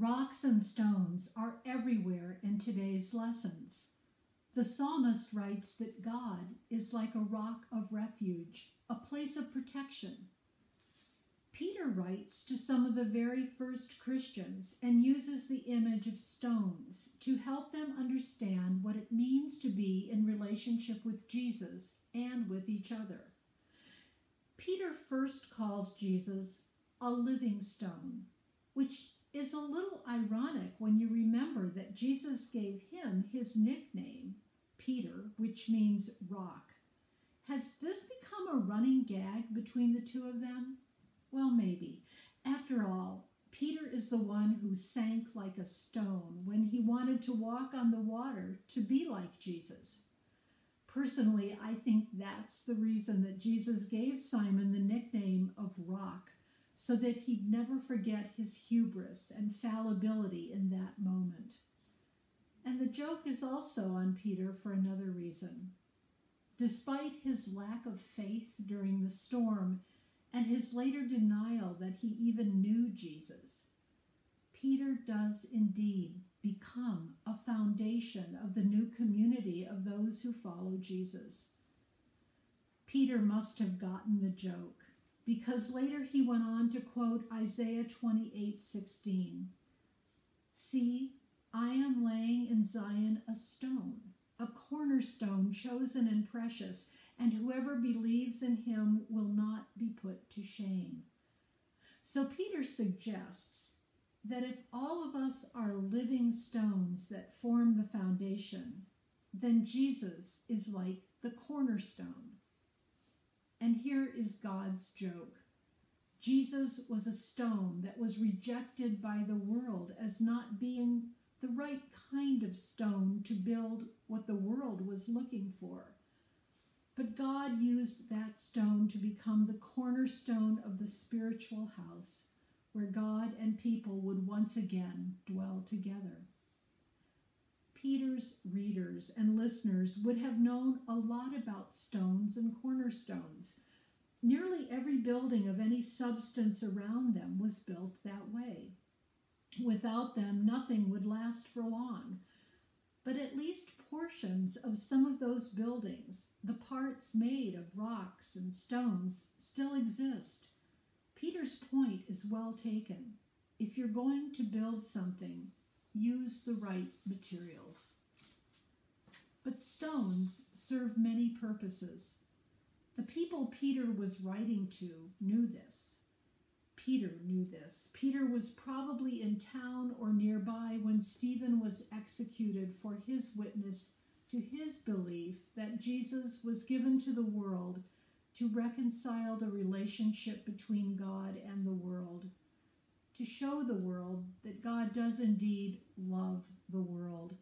Rocks and stones are everywhere in today's lessons. The psalmist writes that God is like a rock of refuge, a place of protection. Peter writes to some of the very first Christians and uses the image of stones to help them understand what it means to be in relationship with Jesus and with each other. Peter first calls Jesus a living stone, which is a little ironic when you remember that Jesus gave him his nickname, Peter, which means rock. Has this become a running gag between the two of them? Well, maybe. After all, Peter is the one who sank like a stone when he wanted to walk on the water to be like Jesus. Personally, I think that's the reason that Jesus gave Simon the nickname of Rock, so that he'd never forget his hubris and fallibility in that moment. And the joke is also on Peter for another reason. Despite his lack of faith during the storm and his later denial that he even knew Jesus, Peter does indeed become a foundation of the new community of those who follow Jesus. Peter must have gotten the joke, because later he went on to quote Isaiah 28:16. "See, I am laying in Zion a stone, a cornerstone chosen and precious, and whoever believes in him will not be put to shame." So Peter suggests that if all of us are living stones that form the foundation, then Jesus is like the cornerstone. And here is God's joke. Jesus was a stone that was rejected by the world as not being the right kind of stone to build what the world was looking for. But God used that stone to become the cornerstone of the spiritual house, where God and people would once again dwell together. Peter's readers and listeners would have known a lot about stones and cornerstones. Nearly every building of any substance around them was built that way. Without them, nothing would last for long. But at least portions of some of those buildings, the parts made of rocks and stones, still exist. Peter's point is well taken. If you're going to build something, use the right materials. But stones serve many purposes. The people Peter was writing to knew this. Peter knew this. Peter was probably in town or nearby when Stephen was executed for his witness to his belief that Jesus was given to the world to reconcile the relationship between God and the world, to show the world that God does indeed love the world.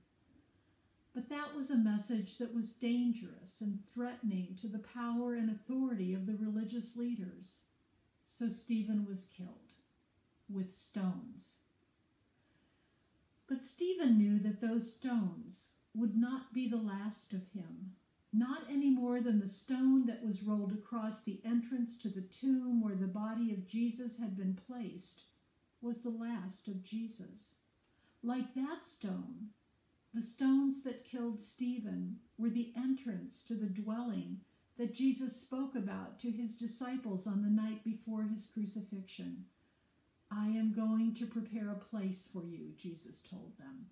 But that was a message that was dangerous and threatening to the power and authority of the religious leaders. So Stephen was killed with stones. But Stephen knew that those stones would not be the last of him, not any more than the stone that was rolled across the entrance to the tomb where the body of Jesus had been placed was the last of Jesus. Like that stone, the stones that killed Stephen were the entrance to the dwelling that Jesus spoke about to his disciples on the night before his crucifixion. "I am going to prepare a place for you," Jesus told them.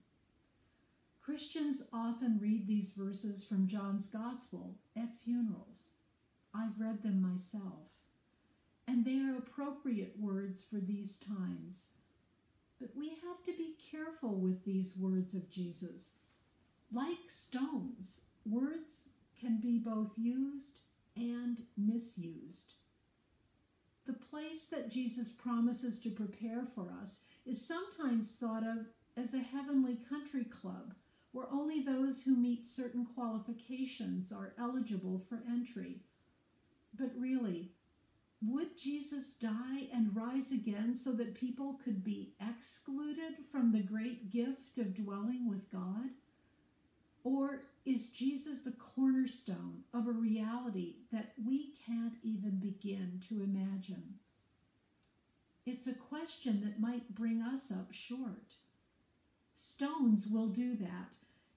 Christians often read these verses from John's Gospel at funerals. I've read them myself, and they are appropriate words for these times. But we have to be careful with these words of Jesus. Like stones, words can be both used and misused. The place that Jesus promises to prepare for us is sometimes thought of as a heavenly country club where only those who meet certain qualifications are eligible for entry. But really, would Jesus die and rise again so that people could be excluded from the great gift of dwelling with God? Or is Jesus the cornerstone of a reality that we can't even begin to imagine? It's a question that might bring us up short. Stones will do that.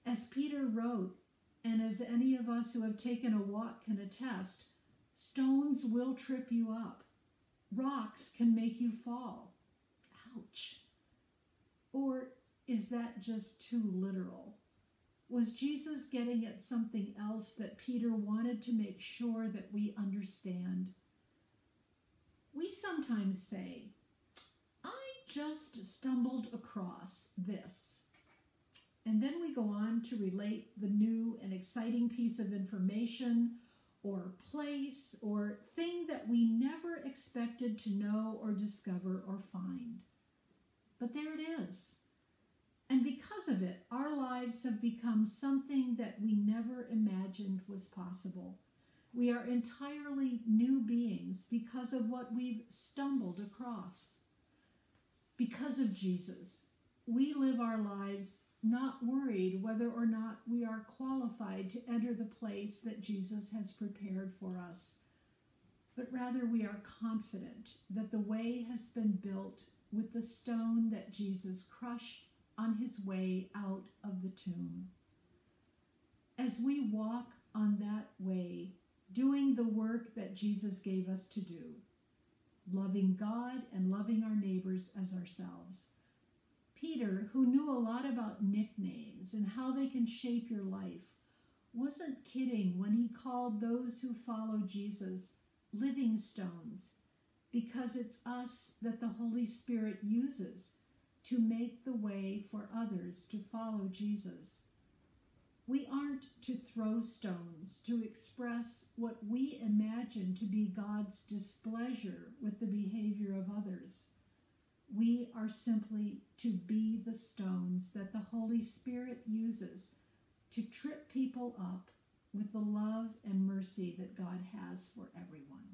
As Peter wrote, and as any of us who have taken a walk can attest, stones will trip you up. Rocks can make you fall. Ouch. Or is that just too literal? Was Jesus getting at something else that Peter wanted to make sure that we understand? We sometimes say, I just stumbled across this. And then we go on to relate the new and exciting piece of information or place or thing that we never expected to know or discover or find. But there it is. And because of it, our lives have become something that we never imagined was possible. We are entirely new beings because of what we've stumbled across. Because of Jesus, we live our lives not worried whether or not we are qualified to enter the place that Jesus has prepared for us, but rather we are confident that the way has been built with the stone that Jesus crushed on his way out of the tomb. As we walk on that way, doing the work that Jesus gave us to do, loving God and loving our neighbors as ourselves, Peter, who knew a lot about nicknames and how they can shape your life, wasn't kidding when he called those who follow Jesus living stones, because it's us that the Holy Spirit uses to make the way for others to follow Jesus. We aren't to throw stones to express what we imagine to be God's displeasure with the behavior of others. We are simply to be the stones that the Holy Spirit uses to trip people up with the love and mercy that God has for everyone.